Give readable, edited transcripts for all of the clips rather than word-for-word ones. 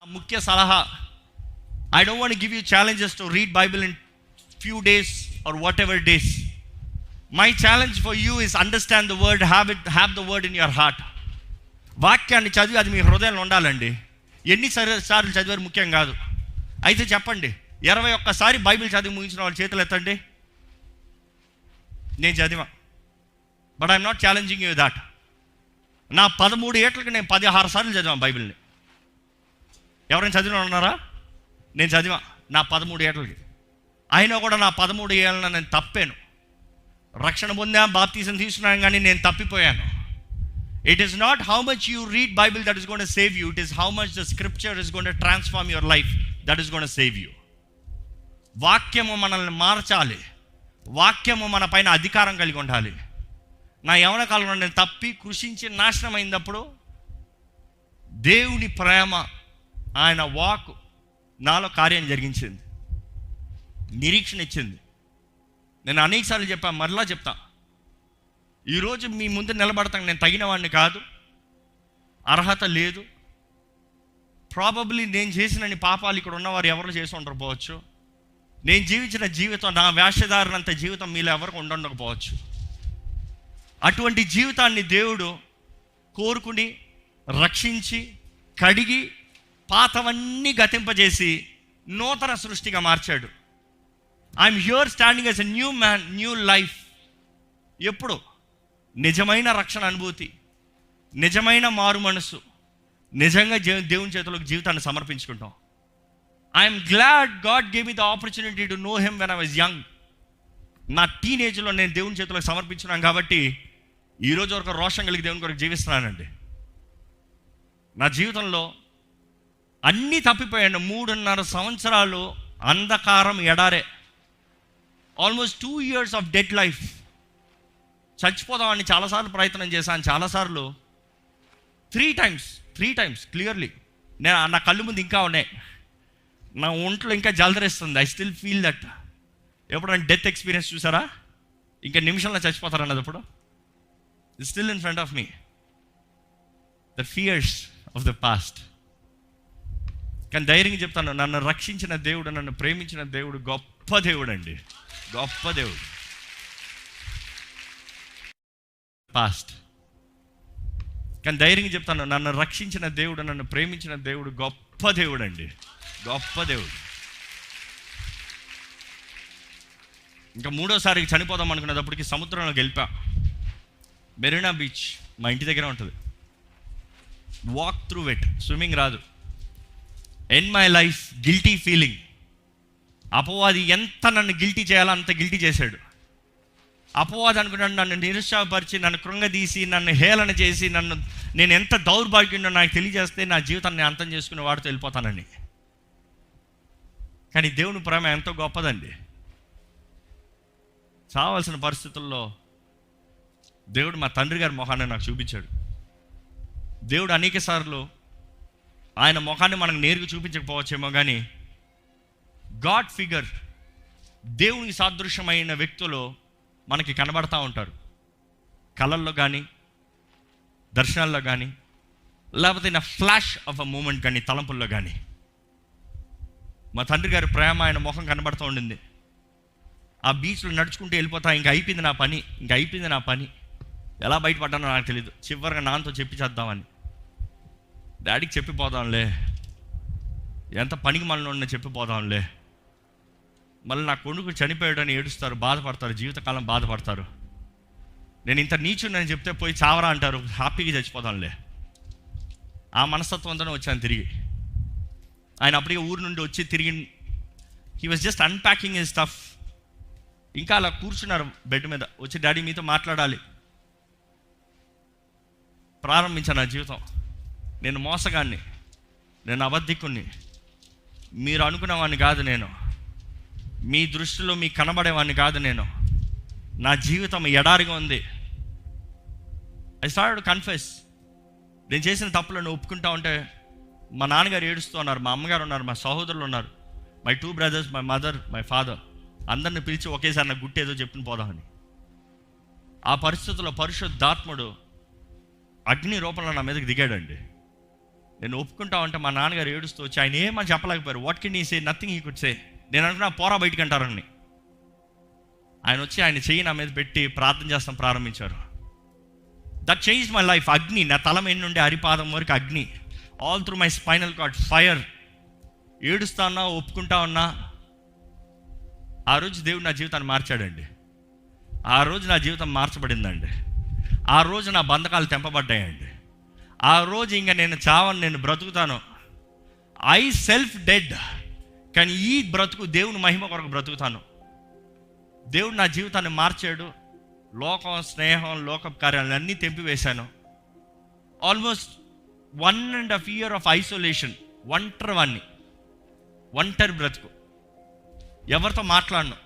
ముఖ్య సలహా, I don't want give you challenges to read Bible in few days or whatever days. My challenge for you is understand the word, have the word in your heart. వాక్యాన్ని చదివి అది మీ హృదయంలో ఉండాలండి. ఎన్నిసార్లు చదివారు ముఖ్యం కాదు. అయితే చెప్పండి, 21 బైబిల్ చదివి ముగించిన వాళ్ళు చేతులు ఎత్తండి. నేను చదివా, but I'm not challenging you that. నా 13 ఏళ్ళకి నేను 16 సార్లు చదివాను బైబిల్ని. ఎవరైనా చదివిన ఉన్నారా? నేను చదివా నా 13 ఏళ్ళకి. అయినా కూడా నా 13 ఏళ్ళన నేను తప్పాను. రక్షణ పొందా, బాప్తిజం తీసుకున్నాను, కానీ నేను తప్పిపోయాను. It is not how much you read Bible that is going to save you. It is how much the scripture is going to transform your life that is going to save you. వాక్యము మనల్ని మార్చాలి. వాక్యము మన పైన అధికారం కలిగి ఉండాలి. నా యవన కాలంలో నేను తప్పి కృషించి నాశనం అయినప్పుడు దేవుని ప్రేమ, ఆయన వాక్ నాలో కార్యం జరిగించింది, నిరీక్షణ ఇచ్చింది. నేను అనేకసార్లు చెప్పాను, మరలా చెప్తా. ఈరోజు మీ ముందు నిలబడతాను. నేను తగిన వాడిని కాదు, అర్హత లేదు. ప్రాబబ్లీ నేను చేసిన పాపాలు ఇక్కడ ఉన్నవారు ఎవరు చేసి ఉండకపోవచ్చు. నేను జీవించిన జీవితం, నా వేషధారణంత జీవితం మీలో ఎవరికి ఉండకపోవచ్చు. అటువంటి జీవితాన్ని దేవుడు కోరుకుని రక్షించి కడిగి పాతవన్నీ గతింపజేసి నూతన సృష్టిగా మార్చాడు. I'm here standing as a new man, new life. ఎప్పుడు నిజమైన రక్షణ అనుభూతి, నిజమైన మారు మనసు, నిజంగా దేవుని చేతులకు జీవితాన్ని సమర్పించుకుంటాం. I'm glad God gave me the opportunity to know him when I was young. నా టీనేజ్లో నేను దేవుని చేతులకు సమర్పించున్నాను కాబట్టి ఈరోజు వరకు రోషం కలిగి దేవుని కొరకు జీవిస్తున్నానండి. నా జీవితంలో అన్నీ తప్పిపోయాను. 3.5 సంవత్సరాలు అంధకారం, ఎడారే. Almost 2 years of dead life. చచ్చిపోదామని చాలాసార్లు ప్రయత్నం చేశాను. చాలాసార్లు 3 times క్లియర్లీ. నా కళ్ళు ముందు ఇంకా ఉన్నాయి. నా ఒంట్లో ఇంకా జలదరిస్తుంది. I still feel that. ఎప్పుడైనా డెత్ ఎక్స్పీరియన్స్ చూసారా? ఇంకా నిమిషంలో చచ్చిపోతారన్నది ఇప్పుడు still in front of me. The fears of the past. కానీ ధైర్యంగా చెప్తాను, నన్ను రక్షించిన దేవుడు, నన్ను ప్రేమించిన దేవుడు గొప్ప దేవుడు అండి, గొప్ప దేవుడు. పాస్ట్. కానీ ధైర్యంగా చెప్తాను, నన్ను రక్షించిన దేవుడు, నన్ను ప్రేమించిన దేవుడు గొప్ప దేవుడు అండి, గొప్ప దేవుడు. ఇంకా 3వసారికి చనిపోదాం అనుకునేటప్పటికి సముద్రంలోకి వెళ్ళిపా. మెరీనా బీచ్ మా ఇంటి దగ్గర ఉంటుంది. Walk through it. స్విమ్మింగ్ రాదు. In my life guilty feeling. అపవాది ఎంత నన్ను గిల్టీ చేయాలో అంత గిల్టీ చేశాడు. అపవాది అనుకున్నాడు నన్ను నిరుత్సాహపరిచి, నన్ను కృంగదీసి, నన్ను హేళన చేసి, నేను ఎంత దౌర్భాగ్యంలో నాకు తెలియజేస్తే నా జీవితాన్ని అంతం చేసుకుని వాడితో వెళ్ళిపోతానని. కానీ దేవుని ప్రేమ ఎంతో గొప్పదండి. చావాల్సిన పరిస్థితుల్లో దేవుడు మా తండ్రి గారి మొహాన్ని నాకు చూపించాడు. దేవుడు అనేక సార్లు ఆయన మొహాన్ని మనకు నేరుగా చూపించకపోవచ్చేమో, కానీ గాడ్ ఫిగర్, దేవునికి సాదృశ్యమైన వ్యక్తులు మనకి కనబడతా ఉంటారు. కళల్లో కానీ, దర్శనాల్లో కానీ, లేకపోతే in flash of a moment కానీ, తలంపుల్లో కానీ. మా తండ్రి గారి ప్రేమ, ఆయన మొహం కనబడుతూ ఉండింది. ఆ బీచ్లో నడుచుకుంటూ వెళ్ళిపోతా, ఇంకా అయిపోయింది నా పని. ఎలా బయటపడ్డానో నాకు తెలియదు. చివరిగా నాన్నతో చెప్పి చేద్దామని, డాడీకి చెప్పిపోదాంలే, ఎంత పనికి మనలో చెప్పిపోదాంలే. మళ్ళీ నా కొడుకు చనిపోయాడని ఏడుస్తారు, బాధపడతారు, జీవితకాలం బాధపడతారు. నేను ఇంత నీచుని చెప్తే పోయి చావరా అంటారు, హ్యాపీగా చచ్చిపోదాంలే. ఆ మనస్తత్వంతోనే వచ్చాను తిరిగి. ఆయన అప్పటికే ఊరు నుండి వచ్చి తిరిగి, he was just unpacking his stuff. ఇంకా అలా కూర్చున్నారు బెడ్ మీద. వచ్చి డాడీ మీతో మాట్లాడాలి. ప్రారంభించాను నా జీవితం. నేను మోసగాన్ని, నేను అబద్ధికుణ్ణి, మీరు అనుకునేవాడిని కాదు నేను, మీ దృష్టిలో మీకు కనబడేవాడిని కాదు నేను. నా జీవితం ఎడారిగా ఉంది. I started to confess. నేను చేసిన తప్పులను ఒప్పుకుంటా ఉంటే మా నాన్నగారు ఏడుస్తూ ఉన్నారు, మా అమ్మగారు ఉన్నారు, మా సహోదరులు ఉన్నారు, my 2 brothers, my mother, my father. అందరిని పిలిచి ఒకేసారి నాకు గుట్టేదో చెప్పిన పోదామని. ఆ పరిస్థితుల్లో పరిశుద్ధాత్ముడు అగ్ని రూపంలో నా మీదకి దిగాడండి. నేను ఒప్పుకుంటా ఉంటే మా నాన్నగారు ఏడుస్తూ వచ్చి ఆయన ఏమని చెప్పలేకపోయారు. What can he say? Nothing he could say. నేను అనుకున్నా పోరా బయటికి అంటారని. ఆయన వచ్చి ఆయన చెయ్యి నా మీద పెట్టి ప్రార్థన చేస్తాం ప్రారంభించారు. That change my life. అగ్ని నా తల మీద నుండి అరిపాదం వరకు అగ్ని, all through my spinal cord fire. ఏడుస్తా ఉన్నా, ఒప్పుకుంటా ఉన్నా. ఆ రోజు దేవుడు నా జీవితాన్ని మార్చాడండి. ఆ రోజు నా జీవితం మార్చబడిందండి. ఆ రోజు నా బంధకాలు తెంపబడ్డాయండి. ఆ రోజు ఇంకా నేను చావను, నేను బ్రతుకుతాను. ఐ సెల్ఫ్ డెడ్, కానీ ఈ బ్రతుకు దేవుని మహిమ కొరకు బ్రతుకుతాను. దేవుడు నా జీవితాన్ని మార్చాడు. లోకం, స్నేహం, లోక కార్యాలను అన్నీ తెంపివేశాను. Almost 1.5 years of isolation. ఒంటరి బ్రతుకు. ఎవరితో మాట్లాడను,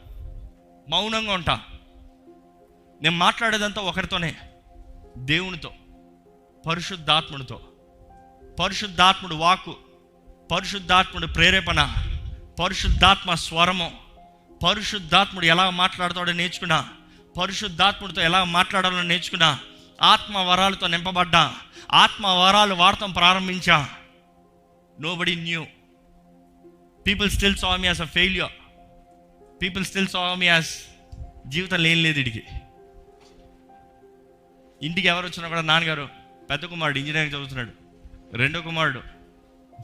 మౌనంగా ఉంటా. నేను మాట్లాడేదంతా ఒకరితోనే, దేవునితో, పరిశుద్ధాత్ముడితో. పరిశుద్ధాత్ముడు వాక్కు, పరిశుద్ధాత్ముడు ప్రేరేపణ, పరిశుద్ధాత్మ స్వరము, పరిశుద్ధాత్ముడు ఎలా మాట్లాడతాడో నేర్చుకున్నా, పరిశుద్ధాత్ముడితో ఎలా మాట్లాడాలో నేర్చుకున్నా, ఆత్మ వరాలతో నింపబడ్డా, ఆత్మ వరాలు వాడటం ప్రారంభించా. Nobody knew. People still saw me as a failure. People still saw me as జీవితం లేదు ఇడికి. ఇంటికి ఎవరు వచ్చినా కూడా నాన్నగారు, పెద్ద కుమారుడు ఇంజనీరింగ్ చదువుతున్నాడు, రెండో కుమారుడు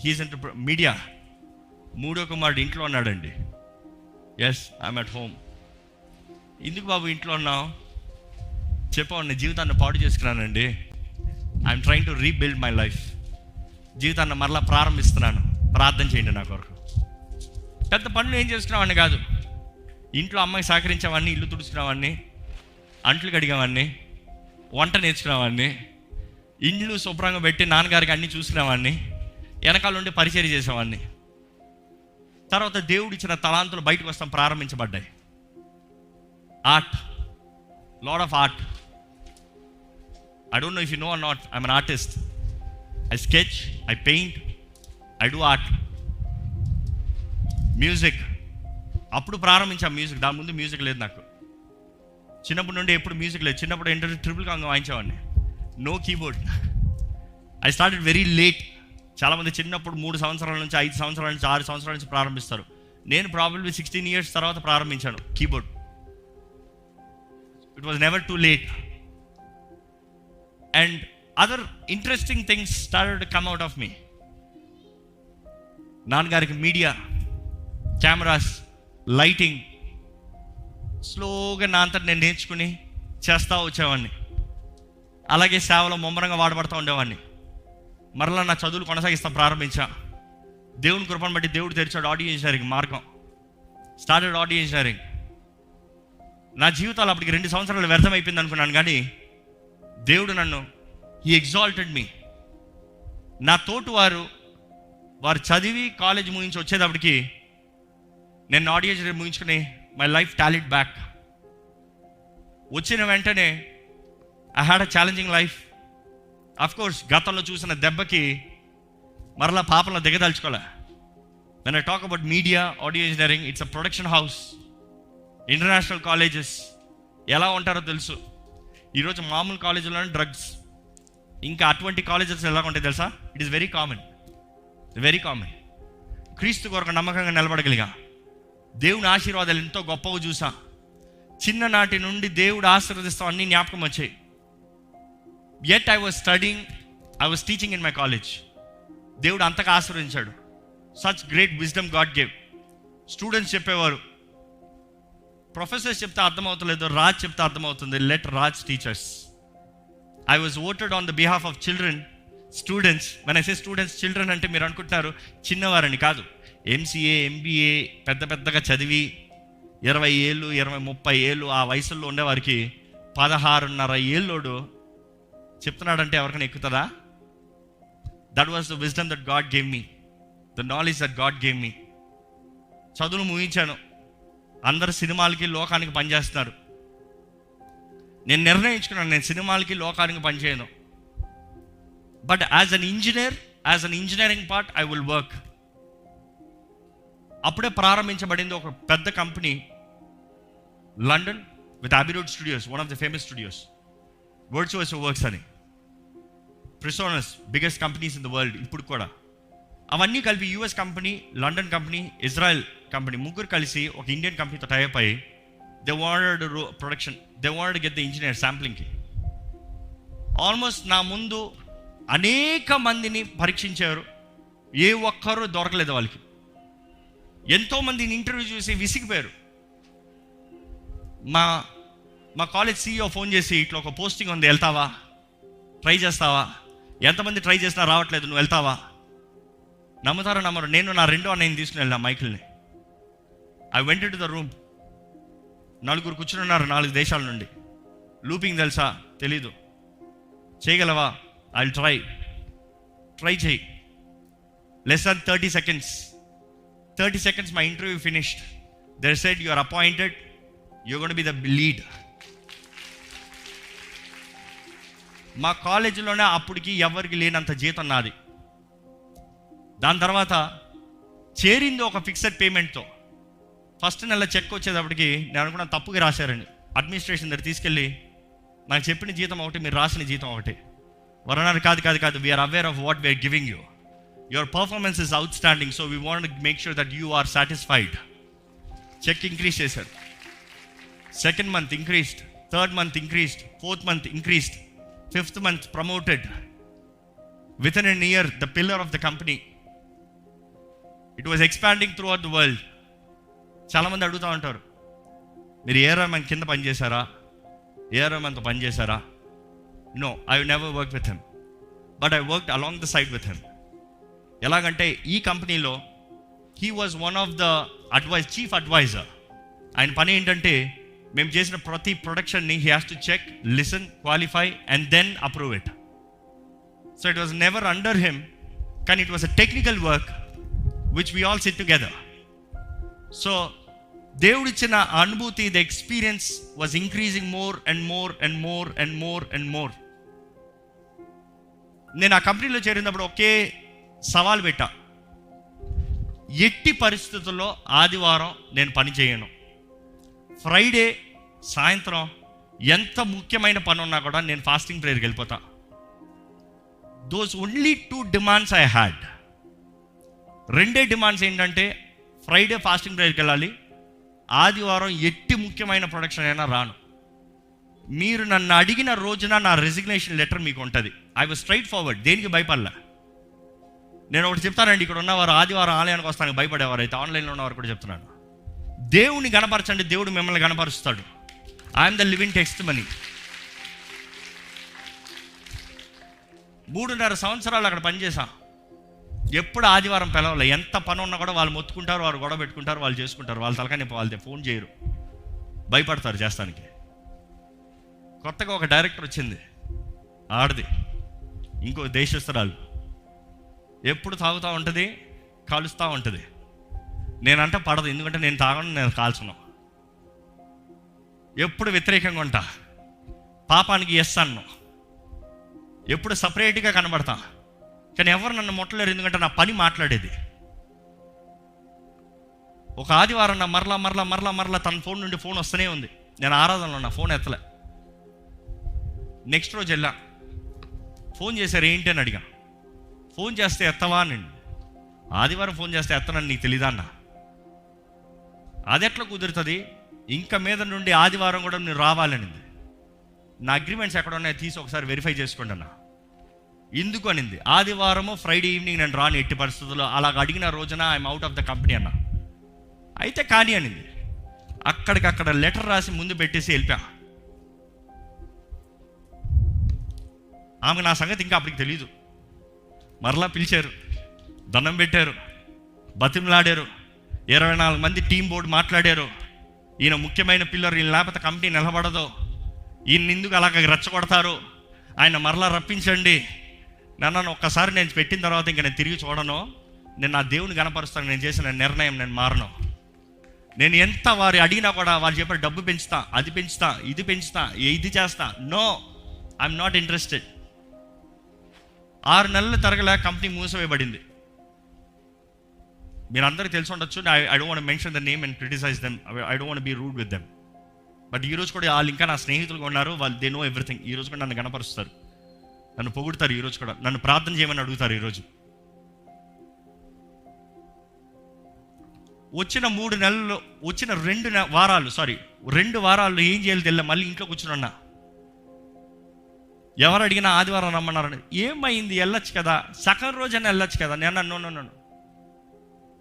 హీస్ ఇంటూ మీడియా, మూడో కుమారుడు ఇంట్లో ఉన్నాడండి. Yes, I'm at home. ఎందుకు బాబు ఇంట్లో ఉన్నావు? చెప్పండి, జీవితాన్ని పాడు చేసుకున్నానండి. I'm trying to rebuild my life. జీవితాన్ని మరలా ప్రారంభిస్తున్నాను, ప్రార్థన చేయండి నా కొరకు. పెద్ద పనులు ఏం చేసుకున్నామని కాదు, ఇంట్లో అమ్మాయి సహకరించేవాడిని, ఇల్లు తుడుచుకునేవాడిని, అంట్లు కడిగేవాడిని, వంట నేర్చుకునేవాడిని, ఇండ్లు శుభ్రంగా పెట్టి నాన్నగారికి అన్నీ చూసుకునేవాడిని, వెనకాల నుండి పరిచయం చేసేవాడిని. తర్వాత దేవుడు ఇచ్చిన తలాంతులు బయటకు వస్తాం ప్రారంభించబడ్డాయి. Art, lot of art. I don't know if you know or not, I'm an artist. I sketch, I paint, I do art. Music అప్పుడు ప్రారంభించాం. మ్యూజిక్, దాని ముందు మ్యూజిక్ లేదు నాకు. చిన్నప్పటి నుండి ఎప్పుడు మ్యూజిక్ లేదు. చిన్నప్పుడు ఏంటంటే ట్రిపుల్ కాంగ్ వాయించేవాడిని, no keyboard. I started very late. చాలామంది చిన్నప్పుడు 3 సంవత్సరాల నుంచి, 5 సంవత్సరాల నుంచి, 6 సంవత్సరాల నుంచి ప్రారంభిస్తారు. నేను ప్రాబబ్లీ 16 years తర్వాత ప్రారంభించాను keyboard. It was never too late. And other interesting things started to come out of me. నాన్నగారికి మీడియా, కెమెరాస్, లైటింగ్, స్లోగా నా అంతటి నేను నేర్చుకుని చేస్తూ వచ్చేవాడిని. అలాగే సేవలో ముమ్మరంగా వాడబడుతూ ఉండేవాడిని. మరలా నా చదువులు కొనసాగిస్తాం ప్రారంభించా. దేవుని కృపను బట్టి దేవుడు తెరిచాడు ఆడియో ఇంజనీరింగ్ మార్గం. Started audio engineering. నా జీవితాలు అప్పటికి 2 సంవత్సరాలు వ్యర్థం అయిపోయింది అనుకున్నాను, కానీ దేవుడు నన్ను, హీ ఎగ్జాల్టెడ్ మీ. నా తోటి వారు చదివి కాలేజ్ ముగించి వచ్చేటప్పటికి నేను ఆడియో ఇంజనీరింగ్ ముగించుకుని మై లైఫ్ టాలెంట్ బ్యాక్. వచ్చిన వెంటనే I had a challenging life. Of course గతంలో చూసిన దెబ్బకి మరలా పాపంలో దిగదలుచుకోలే. When I talk about media, audio engineering, it's a production house. International colleges ఎలా ఉంటారో తెలుసు. ఈరోజు మామూలు కాలేజీలోనే డ్రగ్స్, ఇంకా అటువంటి కాలేజెస్ ఎలా ఉంటాయి తెలుసా? It is very common, very common. క్రీస్తు కొరకు నమ్మకంగా నిలబడగలిగా, దేవుని ఆశీర్వాదాలు ఎంతో గొప్పగా చూసా. చిన్ననాటి నుండి దేవుడు ఆశీర్వదిస్తాం అన్నీ జ్ఞాపకం వచ్చాయి. Yet I was teaching in my college. దేవుడు అంతగా ఆశీర్వదించాడు. Such great wisdom God gave. Students చెప్పేవారు, ప్రొఫెసర్స్ చెప్తే అర్థమవుతలేదు, రాజ్ చెప్తే అర్థమవుతుంది, let Raj teach us. I was voted on the behalf of children, students. When I say students, children అంటే మీరు అనుకుంటున్నారు చిన్నవారని కాదు. MCA, MBA పెద్దగా చదివి 20 ఏళ్ళు, 30 ఏళ్ళు ఆ వయసుల్లో ఉండేవారికి 16.5 ఏళ్ళోడు చెప్తున్నాడంటే ఎవరికైనా ఎక్కుతుందా? That was the wisdom that God gave me, the knowledge that God gave me. చదువులు ముగించాను. అందరు సినిమాలకి, లోకానికి పనిచేస్తున్నారు. నేను నిర్ణయించుకున్నాను, నేను సినిమాలకి, లోకానికి పనిచేయను. But as an engineer, as an engineering part I will work. అప్పుడే ప్రారంభించబడింది ఒక పెద్ద company London with Abbey Road studios, one of the famous studios, words works అని. PreSonus, biggest companies in the world ఇప్పుడు కూడా. అవన్నీ కలిపి US company, London company, Israel company ముగ్గురు కలిసి ఒక ఇండియన్ కంపెనీతో టైప్ అయ్యి they wanted production, they wanted get the engineer శాంప్లింగ్కి. ఆల్మోస్ట్ నా ముందు అనేక మందిని పరీక్షించారు, ఏ ఒక్కరూ దొరకలేదు వాళ్ళకి. ఎంతోమందిని ఇంటర్వ్యూ చూసి విసిగిపోయారు. మా కాలేజ్ CEO ఫోన్ చేసి, ఇట్లా ఒక పోస్టింగ్ ఉంది, వెళ్తావా, ట్రై చేస్తావా, ఎంతమంది ట్రై చేసినా రావట్లేదు, నువ్వు వెళ్తావా? నమ్ముతారో నమ్మరు, నేను నా రెండో అన్నయ్యని తీసుకుని వెళ్ళా మైకిల్ని. I went to the room. 4 కూర్చుని ఉన్నారు 4 దేశాల నుండి. లూపింగ్ తెలుసా? తెలీదు. చేయగలవా? ఐ విల్ ట్రై చేయి. Less than 30 seconds my interview finished. They said you are appointed, you're going to be the lead. మా కాలేజీలోనే అప్పటికి ఎవరికి లేనంత జీతం నాది. దాని తర్వాత చేరింది ఒక ఫిక్స్డ్ పేమెంట్తో. ఫస్ట్ నెల చెక్ వచ్చేటప్పటికి నేను అనుకున్నా తప్పుగా రాశారండి. అడ్మినిస్ట్రేషన్ దగ్గర తీసుకెళ్ళి నాకు చెప్పిన జీతం ఒకటి, మీరు రాసిన జీతం ఒకటి. వారు అన్నారు, కాదు, we are aware of what we are giving you, your performance is outstanding, so we want make sure that you are satisfied. Check increase చేశారు. 2nd month increased, 3rd month increased, 4th month increased, 5th month promoted. Within a year, the pillar of the company. It was expanding throughout the world. చాలామంది అడుగుతూ ఉంటారు, మీరు ఏ రహమాన్ కింద పనిచేశారా, ఏ రహమాన్తో పనిచేశారా? No, I never work with him, but I worked along the side with him. ఎలాగంటే ఈ కంపెనీలో he was one of the chief adviser. ఆయన పని ఏంటంటే, మేము చేసిన ప్రతి ప్రొడక్షన్ని he has to check, listen, qualify and then approve it. So it was never under him, కానీ it was a technical work which we all sit together. So దేవుడిచ్చిన అనుభూతి, the experience was increasing more and more and more and more and more. నేను ఆ కంపెనీలో చేరినప్పుడు ఒకే సవాల్ పెట్టా, ఎట్టి పరిస్థితుల్లో ఆదివారం నేను పని చేయను. ఫ్రైడే సాయంత్రం ఎంత ముఖ్యమైన పని ఉన్నా కూడా నేను ఫాస్టింగ్ ప్రేయర్కి వెళ్ళిపోతా. Those only 2 demands I had. 2 demands ఏంటంటే, ఫ్రైడే ఫాస్టింగ్ ప్రేయర్కి వెళ్ళాలి, ఆదివారం ఎట్టి ముఖ్యమైన ప్రొడక్షన్ అయినా రాను. మీరు నన్ను అడిగిన రోజున నా రెసిగ్నేషన్ లెటర్ మీకు ఉంటుంది. ఐ వాజ్ స్ట్రైట్ ఫార్వర్డ్, దేనికి భయపడలే. నేను ఒకటి చెప్తానండి, ఇక్కడ ఉన్నవారు ఆదివారం ఆలయానికి వస్తానికి భయపడేవారు అయితే ఆన్లైన్లో ఉన్నవారు కూడా చెప్తున్నాను, దేవుని గణపరచండి, దేవుడు మిమ్మల్ని గణపరుస్తాడు. I'm the living testimony. 3.5 సంవత్సరాలు అక్కడ పనిచేసా. ఎప్పుడు ఆదివారం పిలవలే. ఎంత పని ఉన్నా కూడా వాళ్ళు మొత్తుకుంటారు, వారు గొడవ పెట్టుకుంటారు, వాళ్ళు చేసుకుంటారు, వాళ్ళ తలకాయ వాళ్ళతో ఫోన్ చేయరు, భయపడతారు చేస్తానికి. కొత్తగా ఒక డైరెక్టర్ వచ్చింది, ఆడది, ఇంకో దేశస్తురాలు. ఎప్పుడు తాగుతూ ఉంటుంది, కాలుస్తూ ఉంటుంది. నేనంటే పడదు, ఎందుకంటే నేను తాగను, నేను కాల్చను. ఎప్పుడు వ్యతిరేకంగా ఉంటా, పాపానికి ఎస్ అన్ను, ఎప్పుడు సపరేట్గా కనబడతా. కానీ ఎవరు నన్ను ముట్టలేరు, ఎందుకంటే నా పని మాట్లాడేది. ఒక ఆదివారం నా మరలా తన ఫోన్ నుండి ఫోన్ వస్తూనే ఉంది. నేను ఆరాధనలో నా ఫోన్ ఎత్తలే. నెక్స్ట్ రోజు వెళ్ళా, ఫోన్ చేశారు, ఏంటి అని అడిగా. ఫోన్ చేస్తే ఎత్తవా అని. ఆదివారం ఫోన్ చేస్తే ఎత్తనని నీకు తెలీదా అన్న. అది ఎట్లా కుదురుతుంది, ఇంకా మీద నుండి ఆదివారం కూడా నేను రావాలనింది. నా అగ్రిమెంట్స్ ఎక్కడ ఉన్నాయో తీసి ఒకసారి వెరిఫై చేసుకోండి అన్న. ఎందుకు అనింది, ఆదివారము ఫ్రైడే ఈవినింగ్ నేను రాను ఎట్టి పరిస్థితుల్లో, అలాగ అడిగిన రోజున I'm out of the company అన్న. అయితే కానీ అనింది. అక్కడికక్కడ లెటర్ రాసి ముందు పెట్టేసి వెళ్ళిపా. ఆమె నా సంగతి ఇంకా అప్పటికి తెలీదు. మరలా పిలిచారు, దండం పెట్టారు, బతిమలాడారు. 24 మంది టీం బోర్డు మాట్లాడారు. ఈయన ముఖ్యమైన పిల్లర్, ఈయన లేకపోతే కంపెనీ నిలబడదు, ఈయన ఎందుకు అలాగ రెచ్చగొడతారు, ఆయన మరలా రప్పించండి. నన్ను ఒక్కసారి నేను పెట్టిన తర్వాత ఇంకా నేను తిరిగి చూడను, నేను నా దేవుని కనపరుస్తాను, నేను చేసిన నిర్ణయం నేను మారను. నేను ఎంత వారు అడిగినా కూడా వాళ్ళు చెప్పారు, డబ్బు పెంచుతా, అది పెంచుతా, ఇది పెంచుతా, ఇది చేస్తా. No, I'm not interested. 6 నెలలు తరగలే, కంపెనీ మూసివేయబడింది. మీరు అందరికీ తెలిసి ఉండొచ్చు. I don't want mention the name and criticize them, I don't want be rude with them. But ఈరోజు కూడా వాళ్ళు ఇంకా నా స్నేహితులుగా ఉన్నారు, వాళ్ళు దే నో ఎవ్రీథింగ్. ఈరోజు కూడా నన్ను గణపరుస్తారు. నన్ను పొగుడుతారు ఈరోజు కూడా, నన్ను ప్రార్థన చేయమని అడుగుతారు ఈరోజు. వచ్చిన 3 నెలల్లో, వచ్చిన 2 వారాల్లో ఏం చేయాలి తెల్ల, మళ్ళీ ఇంట్లో కూర్చున్నా. ఎవరు అడిగినా ఆదివారం రమ్మన్నారని. ఏమైంది, వెళ్ళొచ్చు కదా, సగం రోజైనా వెళ్ళొచ్చు కదా. నేను అన్నాను.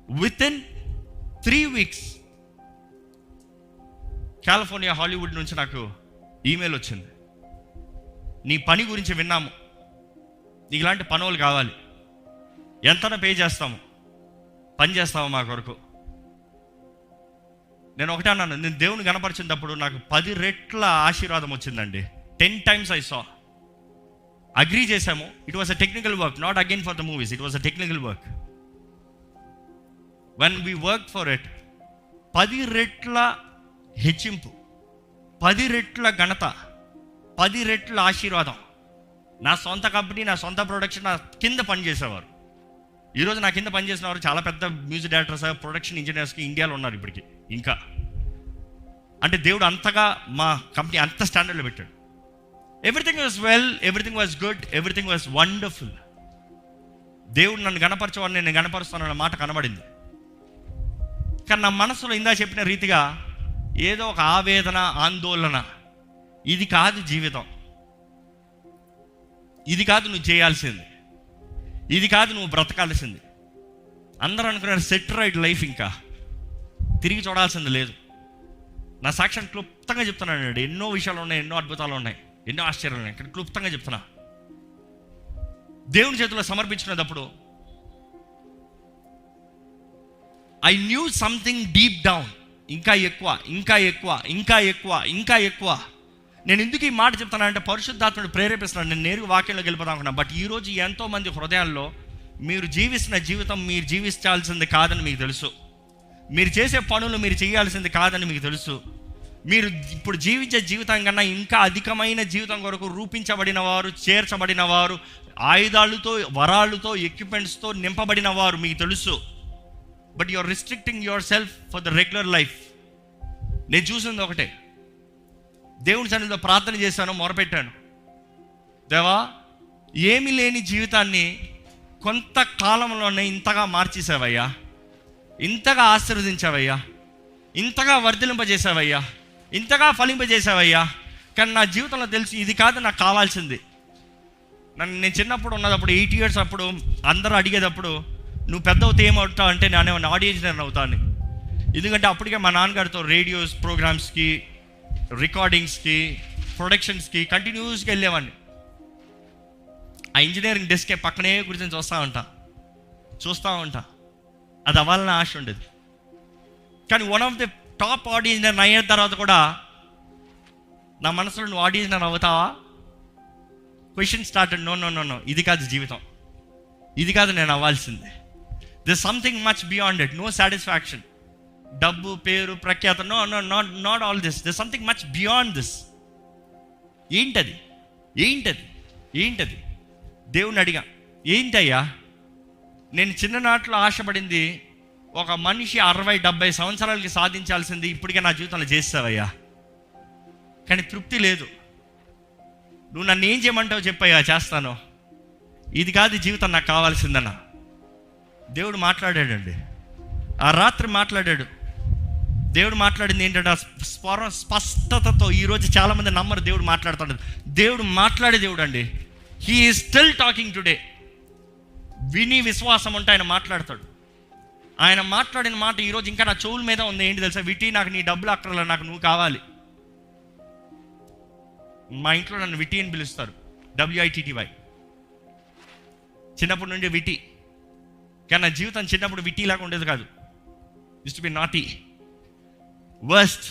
వితిన్ 3 weeks కాలిఫోర్నియా, హాలీవుడ్ నుంచి నాకు ఈమెయిల్ వచ్చింది. నీ పని గురించి విన్నాము, నీకు ఇలాంటి పనులు కావాలి, ఎంతనా పే చేస్తాము, పని చేస్తాము మా కొరకు. నేను ఒకటే అన్నాను, నేను దేవుని కనపరిచినప్పుడు నాకు 10 రెట్ల ఆశీర్వాదం వచ్చిందండి. 10 times I saw. అగ్రీ చేశాము. It was a technical work, not again for the movies, it was a technical work. When we work for it, 10 రెట్ల హెచ్చింపు, 10 రెట్ల ఘనత, 10 రెట్ల ఆశీర్వాదం. నా సొంత కంపెనీ, నా సొంత ప్రొడక్షన్, నా కింద పనిచేసేవారు. ఈరోజు నా కింద పనిచేసిన వారు చాలా పెద్ద మ్యూజిక్ డైరెక్టర్స్, ప్రొడక్షన్ ఇంజనీర్స్కి ఇండియాలో ఉన్నారు ఇప్పటికి. ఇంకా అంటే దేవుడు అంతగా మా కంపెనీ అంత స్టాండర్డ్లో పెట్టాడు. Everything was well, everything was good, everything was wonderful. దేవుడు నన్ను గణపరచేవాడిని, నేను గణపరుస్తానన్న మాట కనబడింది. కానీ నా మనసులో ఇందా చెప్పిన రీతిగా ఏదో ఒక ఆవేదన, ఆందోళన. ఇది కాదు జీవితం, ఇది కాదు నువ్వు చేయాల్సింది, ఇది కాదు నువ్వు బ్రతకాల్సింది. అందరూ అనుకున్నారు సెట్ రైట్ లైఫ్, ఇంకా తిరిగి చూడాల్సింది లేదు. నా సాక్ష్యం క్లుప్తంగా చెప్తున్నానండి. ఎన్నో విషయాలు ఉన్నాయి, ఎన్నో అద్భుతాలు ఉన్నాయి, ఎన్నో ఆశ్చర్యాలు ఉన్నాయి. ఇక్కడ క్లుప్తంగా చెప్తున్నా. దేవుని చేతిలో సమర్పించినప్పుడు I knew something deep down. ఇంకా ఎక్కువ, ఇంకా ఎక్కువ, ఇంకా ఎక్కువ, ఇంకా ఎక్కువ. నేను ఎందుకు ఈ మాట చెప్తానంటే పరిశుద్ధాత్ముడు ప్రేరేపిస్తున్నాడు. నేను నేరుగా వాక్యంలోకి వెళ్ళిపోదాం అనుకున్నా. బట్ ఈరోజు ఎంతోమంది హృదయాల్లో మీరు జీవిస్తున్న జీవితం మీరు జీవించాల్సింది కాదని మీకు తెలుసు, మీరు చేసే పనులు మీరు చేయాల్సింది కాదని మీకు తెలుసు. మీరు ఇప్పుడు జీవించే జీవితం కన్నా ఇంకా అధికమైన జీవితం కొరకు రూపించబడిన వారు, చేర్చబడిన వారు, ఆయుధాలతో, వరాలతో, ఎక్విప్మెంట్స్తో నింపబడిన వారు మీకు తెలుసు. But you are restricting yourself for the regular life. నేను చూసింది ఒకటే, దేవుని సన్నిధిలో ప్రార్థన చేశాను, మొరపెట్టాను. దేవా, ఏమీ లేని జీవితాన్ని కొంతకాలంలోనే ఇంతగా మార్చేసావయ్యా, ఇంతగా ఆశీర్వదించావయ్యా, ఇంతగా వర్ధిలింపజేసావయ్యా, ఇంతగా ఫలింపజేసావయ్యా. కానీ నా జీవితంలో తెలిసి ఇది కాదు నాకు కావాల్సింది. నేను చిన్నప్పుడు ఉన్నదప్పుడు 8 years అప్పుడు అందరూ అడిగేటప్పుడు నువ్వు పెద్ద అవుతే ఏమవుతావు అంటే నేను ఆడియో ఇంజనీర్ అవుతాను. ఎందుకంటే అప్పటికే మా నాన్నగారితో రేడియోస్ ప్రోగ్రామ్స్కి, రికార్డింగ్స్కి, ప్రొడక్షన్స్కి కంటిన్యూస్గా వెళ్ళేవాడిని. ఆ ఇంజనీరింగ్ డెస్కే పక్కనే కూర్చొని చూస్తూ ఉంటా. అది అవ్వాలని ఆశ ఉండేది. కానీ one of the top audio engineer అయిన తర్వాత కూడా నా మనసులో నువ్వు ఆడియో ఇంజనీర్ అవుతావా? Question started. నో, ఇది కాదు జీవితం, ఇది కాదు నేను అవ్వాల్సింది. This something much beyond it. No satisfaction, డబ్బు, పేరు, ప్రఖ్యాత, no, not all this. This something much beyond this. ఏంటది? దేవుని అడిగా, ఏంటయ్యా? నేను చిన్ననాట్లో ఆశపడింది ఒక మనిషి 60-70 సంవత్సరాలకి సాధించాల్సింది ఇప్పటికే నా జీవితంలో చేస్తావయ్యా. కానీ తృప్తి లేదు. నువ్వు నన్ను ఏం చేయమంటావు చెప్పయ్యా, చేస్తాను. ఇది కాదు జీవితం నాకు కావాల్సిందన్న. దేవుడు మాట్లాడాడండి. ఆ రాత్రి మాట్లాడాడు. దేవుడు మాట్లాడింది ఏంటంటే స్పష్టతతో. ఈరోజు చాలామంది నమ్మరు దేవుడు మాట్లాడుతాడు. దేవుడు మాట్లాడే దేవుడు అండి. He is still talking today. విని విశ్వాసం ఉంటే ఆయన మాట్లాడతాడు. ఆయన మాట్లాడిన మాట ఈరోజు ఇంకా నా చెవుల మీద ఉంది. ఏంటి తెలుసా? విటి, నాకు నీ డబ్బులు అక్కర్లే, నాకు నువ్వు కావాలి. మా ఇంట్లో నన్ను విటి అని పిలుస్తారు, WITTY. చిన్నప్పటి నుండి విటి. కానీ నా జీవితం చిన్నప్పుడు విటి లాగా ఉండేది కాదు. Use to be naughty, worst.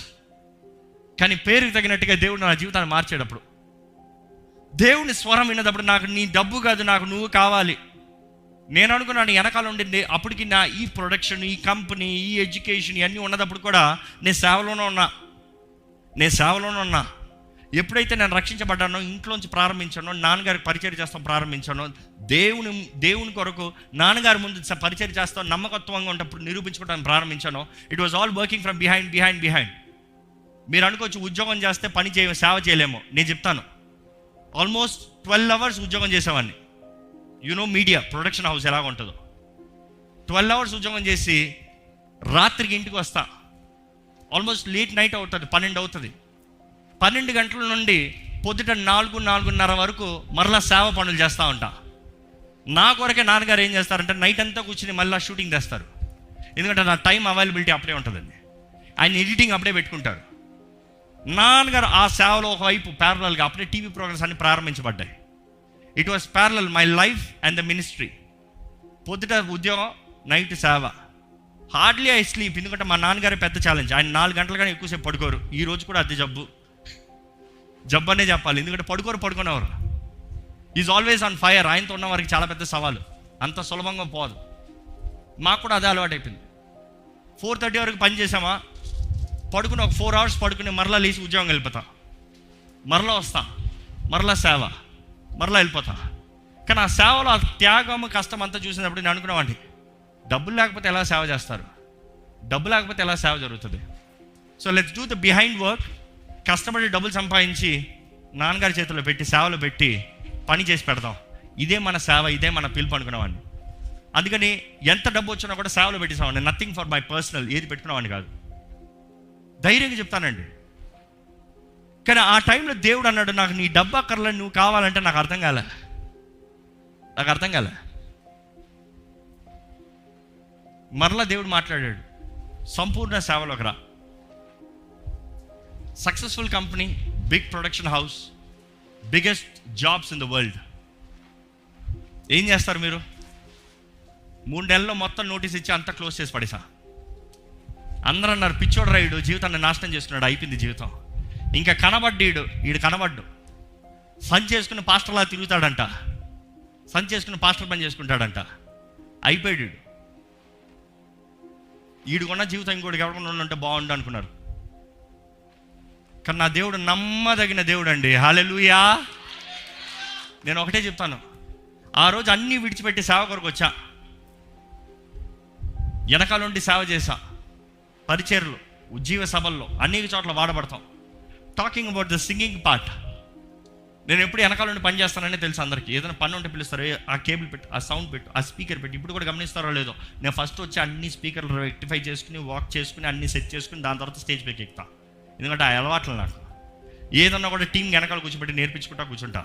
కానీ పేరుకి తగినట్టుగా దేవుడు నా జీవితాన్ని మార్చేటప్పుడు, దేవుని స్వరం విన్నప్పుడు నాకు నీ డబ్బు కాదు, నాకు నువ్వు కావాలి. నేను అనుకున్నాను వెనకాల ఉండింది అప్పటికి నా ఈ ప్రొడక్షన్, ఈ కంపెనీ, ఈ ఎడ్యుకేషన్ ఇవన్నీ ఉన్నదప్పుడు కూడా నేను సేవలోనే ఉన్నా. ఎప్పుడైతే నేను రక్షించబడ్డానో, ఇంట్లోంచి ప్రారంభించానో, నాన్నగారికి పరిచయం చేస్తాం ప్రారంభించానో, దేవుని కొరకు నాన్నగారి ముందు పరిచయం చేస్తాం నమ్మకత్వంగా ఉన్నప్పుడు నిరూపించుకోవడానికి ప్రారంభించానో, it was all working from behind. మీరు అనుకోవచ్చు ఉద్యోగం చేస్తే సేవ చేయలేమో. నేను చెప్తాను, ఆల్మోస్ట్ 12 hours ఉద్యోగం చేసేవాడిని. మీడియా ప్రొడక్షన్ హౌస్ ఎలాగ ఉంటుందో. 12 hours ఉద్యోగం చేసి రాత్రికి ఇంటికి వస్తా. ఆల్మోస్ట్ లేట్ నైట్ అవుతుంది, 12 అవుతుంది. 12 గంటల నుండి పొద్దుట 4-4:30 వరకు మరలా సేవ పనులు చేస్తూ ఉంటా. నా కొరకే నాన్నగారు ఏం చేస్తారంటే నైట్ అంతా కూర్చుని మళ్ళీ షూటింగ్ తెస్తారు. ఎందుకంటే నా టైం అవైలబిలిటీ అప్పుడే ఉంటుందండి. ఆయన ఎడిటింగ్ అప్పుడే పెట్టుకుంటారు. నాన్నగారు ఆ సేవలో ఒకవైపు ప్యారలల్గా అప్పుడే టీవీ ప్రోగ్రామ్స్ అన్ని ప్రారంభించబడ్డాయి. It was parallel my life and the ministry. పొద్దుట ఉద్యోగం, నైట్ సేవ. Hardly I sleep. ఎందుకంటే మా నాన్నగారే పెద్ద ఛాలెంజ్. ఆయన 4 గంటలు కానీ ఎక్కువసేపు పడుకోరు. ఈ రోజు కూడా అదే జబ్బు అనే చెప్పాలి. ఎందుకంటే పడుకునేవారు. Is always on fire. ఆయనతో ఉన్న వారికి చాలా పెద్ద సవాలు, అంత సులభంగా పోదు. మాకు కూడా అదే అలవాటు అయిపోయింది. 4:30 వరకు పని చేసామా, పడుకుని ఒక 4 hours పడుకుని మరలా లేచి ఉద్యోగం వెళ్ళిపోతా, మరలా వస్తా, మరలా సేవ, మరలా వెళ్ళిపోతా. కానీ ఆ సేవలో ఆ త్యాగం, కష్టం అంతా చూసినప్పుడు నేను అనుకునేవాడిని, డబ్బులు లేకపోతే ఎలా సేవ చేస్తారు, డబ్బు లేకపోతే ఎలా సేవ జరుగుతుంది. So let's do the behind work. కష్టపడి డబ్బులు సంపాదించి నాన్నగారి చేతిలో పెట్టి, సేవలో పెట్టి పని చేసి పెడదాం. ఇదే మన సేవ, ఇదే మన పిలుపు అనుకునేవాడిని. అందుకని ఎంత డబ్బు వచ్చినా కూడా సేవలో పెట్టేసామండి. నథింగ్ ఫర్ మై పర్సనల్, ఏది పెట్టుకునేవాడిని కాదు. ధైర్యంగా చెప్తానండి. కానీ ఆ టైంలో దేవుడు అన్నాడు, నాకు నీ డబ్బు అక్కర్లే, నువ్వు కావాలంటే. నాకు అర్థం కాలే. మరలా దేవుడు మాట్లాడాడు, సంపూర్ణ సేవలోకి రా. Successful company, big production house, biggest jobs in the world. ఏం చేస్తారు మీరు? 3 నెలల్లో మొత్తం నోటీస్ ఇచ్చి అంతా క్లోజ్ చేసి పడేసా. అందరూ అన్నారు, పిచ్చోడు రైడు, జీవితాన్ని నాశనం చేసుకున్నాడు, అయిపోయింది జీవితం. ఇంకా ఈడు కనబడ్డు. సంచి చేసుకుని పాస్టర్లా తిరుగుతాడంట, సంచి చేసుకుని పాస్టర్ పని చేసుకుంటాడంట. అయిపోయాడు ఈడుకున్న జీవితం ఇంకోటికి ఎవరికన్నా ఉంటే బాగుండు అనుకున్నారు. కానీ నా దేవుడు నమ్మదగిన దేవుడు అండి. హల్లెలూయా. నేను ఒకటే చెప్తాను, ఆ రోజు అన్నీ విడిచిపెట్టి సేవ కొరకు వచ్చా. వెనకాల నుండి సేవ చేశా, పరిచర్లు, ఉజ్జీవ సభల్లో, అనేక చోట్ల వాడబడతాం. Talking about the singing part, నేను ఎప్పుడు వెనకాల నుండి పని చేస్తానని తెలుసు అందరికీ. ఏదైనా పని ఉంటే పిలుస్తారు, ఆ కేబుల్ పెట్టు, ఆ సౌండ్ పెట్టు, ఆ స్పీకర్ పెట్టి. ఇప్పుడు కూడా గమనిస్తారో లేదో, నేను ఫస్ట్ వచ్చి అన్ని స్పీకర్లు రెక్టిఫై చేసుకుని, వాక్ చేసుకుని, అన్ని సెట్ చేసుకుని, దాని తర్వాత స్టేజ్ పైకి ఎక్కుతా. ఎందుకంటే ఆ అలవాట్లు నాకు. ఏదన్నా కూడా టీం వెనకాల కూర్చోబెట్టి నేర్పించుకుంటా కూర్చుంటా.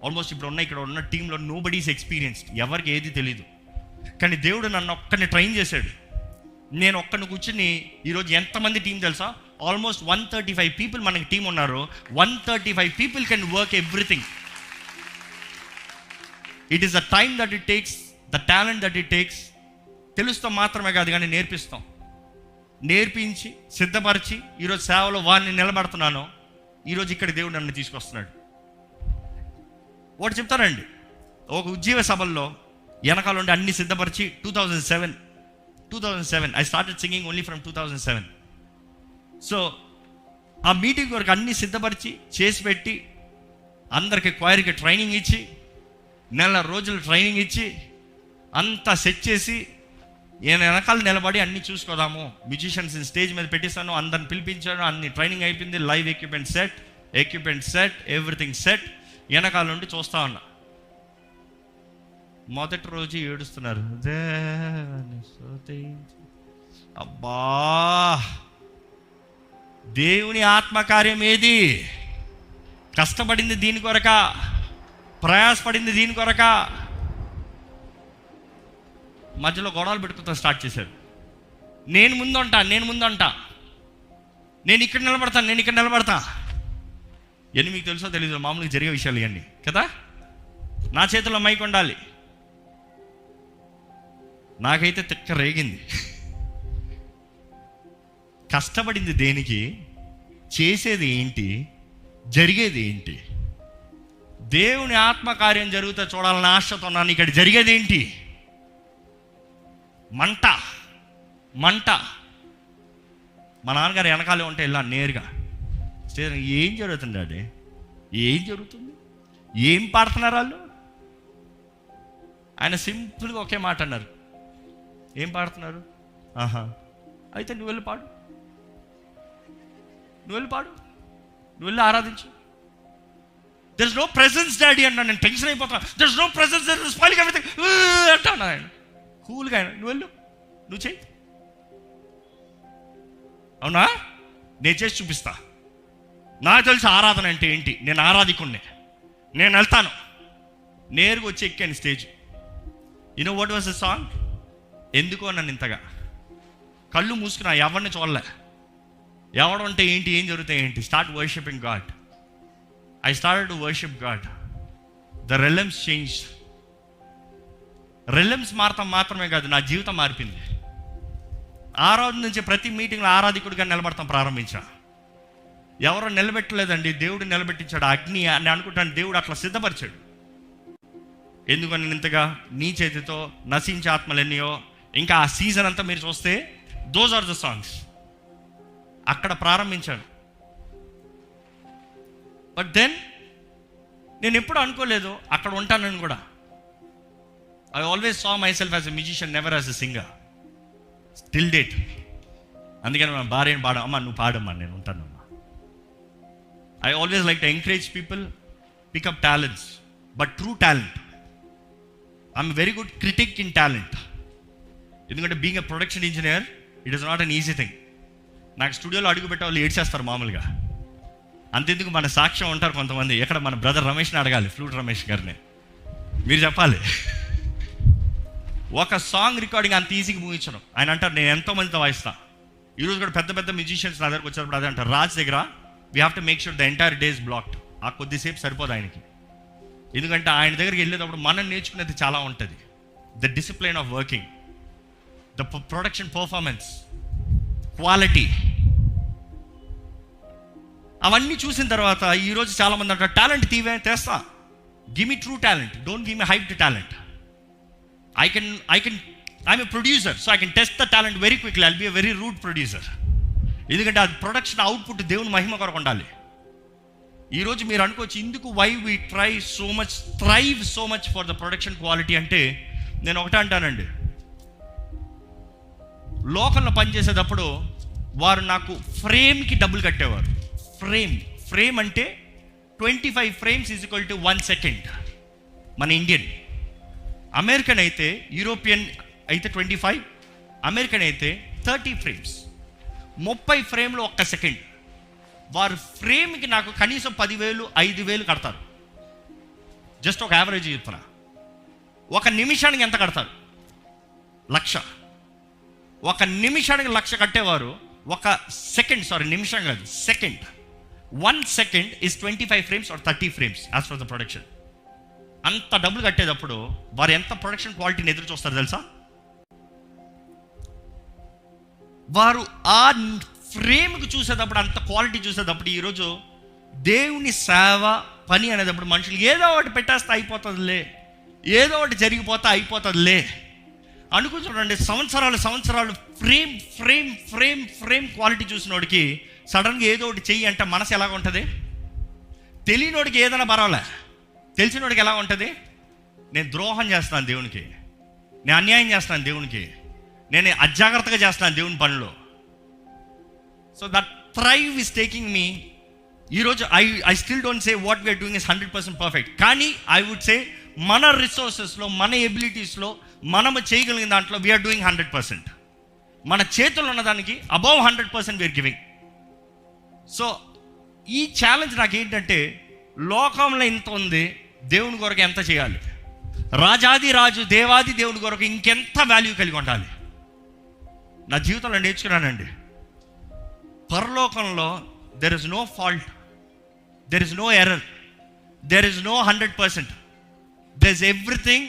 ఆల్మోస్ట్ ఇక్కడ ఉన్న టీంలో నోబడీస్ ఎక్స్పీరియన్స్డ్, ఎవరికి ఏది తెలీదు. కానీ దేవుడు నన్ను ఒక్కడిని ట్రైన్ చేశాడు. నేను ఒక్కడిని కూర్చుని ఈరోజు ఎంతమంది టీం తెలుసా? ఆల్మోస్ట్ 135 people మనకి టీం ఉన్నారు. 135 people can work everything. It is the time that it takes, the talent that it takes. తెలుస్తాం మాత్రమే కాదు, కానీ నేర్పిస్తాం. నేర్పించి సిద్ధపరిచి ఈరోజు సేవలో వారిని నిలబడుతున్నాను. ఈరోజు ఇక్కడ దేవుడు నన్ను తీసుకొస్తున్నాడు. ఒకటి చెప్తానండి, ఒక ఉజ్జీవ సభల్లో వెనకాల ఉండి అన్ని సిద్ధపరిచి 2007 I started singing only from 2007. So ఆ మీటింగ్ వరకు అన్నీ సిద్ధపరిచి చేసి పెట్టి, అందరికి క్వైర్కి ట్రైనింగ్ ఇచ్చి, 4 రోజులు ట్రైనింగ్ ఇచ్చి, అంతా సెట్ చేసి, నేను వెనకాల నిలబడి అన్నీ చూసుకోదాము. మ్యూజిషియన్స్ స్టేజ్ మీద పెట్టిస్తాను, అందరిని పిలిపించాను, అన్ని ట్రైనింగ్ అయిపోయింది, live equipment set, everything set. వెనకాల నుండి చూస్తా ఉన్నా. మొదటి రోజు ఏడుస్తున్నారు, అబ్బా దేవుని ఆత్మకార్యం ఏది? కష్టపడింది దీని కొరక, ప్రయాసపడింది దీని కొరక. మధ్యలో గొడవలు పెట్టుకుంటూ స్టార్ట్ చేశారు. నేను ముందంటా, నేను ఇక్కడ నిలబడతా. ఎన్ని మీకు తెలుసో తెలీదు, మామూలుగా జరిగే విషయాలు ఇవన్నీ కదా. నా చేతిలో మైక్ ఉండాలి. నాకైతే తిక్క రేగింది. కష్టపడింది దేనికి? చేసేది ఏంటి? జరిగేది ఏంటి? దేవుని ఆత్మకార్యం జరుగుతా చూడాలని ఆశతో ఉన్నాను. ఇక్కడ జరిగేది ఏంటి? మంట. మా నాన్నగారు వెనకాలే ఉంటే వెళ్ళాను నేరుగా స్టేజ్. ఏం జరుగుతుంది డాడీ? ఏం జరుగుతుంది? ఏం పాడుతున్నారు వాళ్ళు? ఆయన సింపుల్గా ఒకే మాట అన్నారు, ఏం పాడుతున్నారు? అయితే నువ్వు వెళ్ళి పాడు, నువ్వు వెళ్ళి ఆరాధించు. There is no presence daddy అన్నా. నేను టెన్షన్ అయిపోతాను. There is no presence, there is spoiling everything అంటాను. ఆయన కూల్గా ఆయన నువ్వు వెళ్ళు, నువ్వు చెయ్యి. అవునా, నేను చేసి చూపిస్తా. నాకు తెలిసి ఆరాధన అంటే ఏంటి. నేను ఆరాధికుణ్ణి, నేను వెళ్తాను. నేరుగా వచ్చి ఎక్కాను stage. You know what was the song? ఎందుకో నన్ను ఇంతగా కళ్ళు మూసుకున్నా, ఎవరిని చూడలే. ఎవడు అంటే ఏంటి, ఏం జరుగుతాయి ఏంటి. Start worshipping God. I started to worship God. The realms change. Realms మారటం మాత్రమే కాదు, నా జీవితం మారిపోయింది. ఆ రోజు నుంచి ప్రతి మీటింగ్లో ఆరాధికుడిగా నిలబడతాం ప్రారంభించా. ఎవరో నిలబెట్టలేదండి, దేవుడు నిలబెట్టించాడు. అగ్ని అని అనుకుంటాను, దేవుడు అట్లా సిద్ధపరిచాడు. ఎందుకని ఇంతగా నీ చేతితో నశించే ఆత్మలు ఎన్నయో. ఇంకా ఆ సీజన్ అంతా మీరు చూస్తే దోస్ ఆర్ ద సాంగ్స్. అక్కడ ప్రారంభించాను. బట్ దెన్ నేను ఎప్పుడు అనుకోలేదు అక్కడ ఉంటానని కూడా. I always saw myself as a musician, never as a singer still date. అందుకని మా భార్యని అమ్మ నువ్వు పాడమ్మా, నేను ఉంటానమ్మా. I always like to encourage people, pick up talents, but true talent. I'm very good critic in talent. ఎందుకంటే being a production engineer it is not an easy thing. నాకు స్టూడియోలో అడుగు పెట్టే వాళ్ళు ఏడ్చేస్తారు మామూలుగా. అంతెందుకు మన సాక్ష్యం ఉంటారు కొంతమంది. ఎక్కడ మన బ్రదర్ రమేష్ని అడగాలి, ఫ్లూట్ రమేష్ గారిని. మీరు చెప్పాలి. ఒక సాంగ్ రికార్డింగ్ అంత ఈజీగా ముగించడం. ఆయన అంటారు నేను ఎంతో మందితో వాయిస్తా. ఈరోజు కూడా పెద్ద పెద్ద మ్యూజిషియన్స్ నా దగ్గరకు వచ్చినప్పుడు అదే అంటారు, రాజ్ దగ్గర we have to make sure the entire day is blocked. ఆ కొద్దిసేపు సరిపోదు ఆయనకి. ఎందుకంటే ఆయన దగ్గరికి వెళ్ళేటప్పుడు మనం నేర్చుకునేది చాలా ఉంటుంది. The discipline of working, the production performance, quality, అవన్నీ చూసిన తర్వాత ఈరోజు చాలామంది అంటారు టాలెంట్ తెస్తా. Give me true talent, don't give me hyped talent. I'm a producer, so I can test the talent very quickly. I'll be a very rude producer. ఎందుకంటే అది production output దేవుని మహిమ కొరకు ఉండాలి. ఈరోజు మీరు అనుకోవచ్చు ఎందుకు why we thrive so much for the production quality అంటే, నేను ఒకటే అంటానండి. లోకల్లో పనిచేసేటప్పుడు వారు నాకు ఫ్రేమ్కి డబ్బులు కట్టేవారు. ఫ్రేమ్ అంటే 25 frames is equal to 1 second. మన ఇండియన్. అమెరికన్ అయితే, యూరోపియన్ అయితే 25, అమెరికన్ అయితే 30 ఫ్రేమ్స్, 30 ఫ్రేమ్లు 1 సెకండ్. వారు ఫ్రేమ్కి నాకు కనీసం 10,000, 5,000 కడతారు. జస్ట్ ఒక యావరేజ్ చెప్తున్నా. ఒక నిమిషానికి ఎంత కడతారు? 1,00,000. ఒక నిమిషానికి 1,00,000 కట్టేవారు నిమిషం కాదు, second. 1 second is 25 frames or 30 frames as far the production. అంత డబ్బులు కట్టేటప్పుడు వారు ఎంత ప్రొడక్షన్ క్వాలిటీని ఎదురు చూస్తారు తెలుసా? వారు ఆ ఫ్రేమ్కి చూసేటప్పుడు, అంత క్వాలిటీ చూసేటప్పుడు, ఈరోజు దేవుని సేవ పని అనేటప్పుడు మనుషులు ఏదో ఒకటి పెట్టేస్తే అయిపోతుందిలే, ఏదో ఒకటి జరిగిపోతే అయిపోతుందిలే అనుకుంటున్నాండి. సంవత్సరాలు ఫ్రేమ్ క్వాలిటీ చూసినోడికి సడన్గా ఏదో ఒకటి చెయ్యి అంటే మనసు ఎలాగ ఉంటుంది? తెలియనోడికి ఏదైనా పర్వాలే, తెలిసినోడికి ఎలా ఉంటుంది? నేను ద్రోహం చేస్తున్నాను దేవునికి, నేను అన్యాయం చేస్తున్నాను దేవునికి, నేను అజాగ్రత్తగా చేస్తున్నాను దేవుని పనిలో. So that thrive is taking me. ఈరోజు I still don't say what we're doing is 100% perfect. కానీ ఐ వుడ్ సే మన రిసోర్సెస్లో, మన ఎబిలిటీస్లో, మనము చేయగలిగిన దాంట్లో వీఆర్ డూయింగ్ 100%. మన చేతుల్లో ఉన్నదానికి అబౌవ్ 100% వీఆర్ గివింగ్. సో ఈ ఛాలెంజ్ నాకు ఏంటంటే, లోకంలో ఇంత ఉంది, దేవుని కొరకు ఎంత చేయాలి? రాజాది రాజు, దేవాది దేవుని కొరకు ఇంకెంత వాల్యూ కలిగి ఉండాలి? నా జీవితంలో నేర్చుకున్నానండి. పరలోకంలో there is no fault, there is no error, there is no 100%. There is everything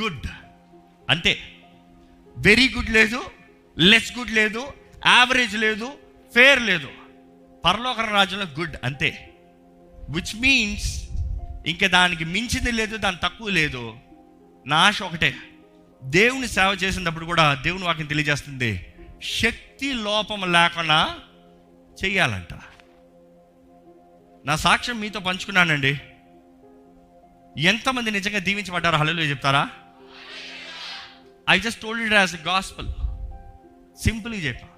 good. అంతే. వెరీ గుడ్ లేదు, లెస్ గుడ్ లేదు, యావరేజ్ లేదు, ఫేర్ లేదు. పరలోక రాజ్యంలో గుడ్ అంతే. విచ్ మీన్స్ ఇంకా దానికి మించింది లేదు, దాని తక్కువ లేదు. నా ఆశ ఒకటే, దేవుని సేవ చేసినప్పుడు కూడా దేవుని వాక్యం తెలియజేస్తుంది, శక్తి లోపం లేకుండా చెయ్యాలంట. నా సాక్ష్యం మీతో పంచుకున్నానండి. ఎంతమంది నిజంగా దీవించబడ్డారో హల్లెలూయా చెప్తారా? I just told it as a gospel. Simply చెప్పా.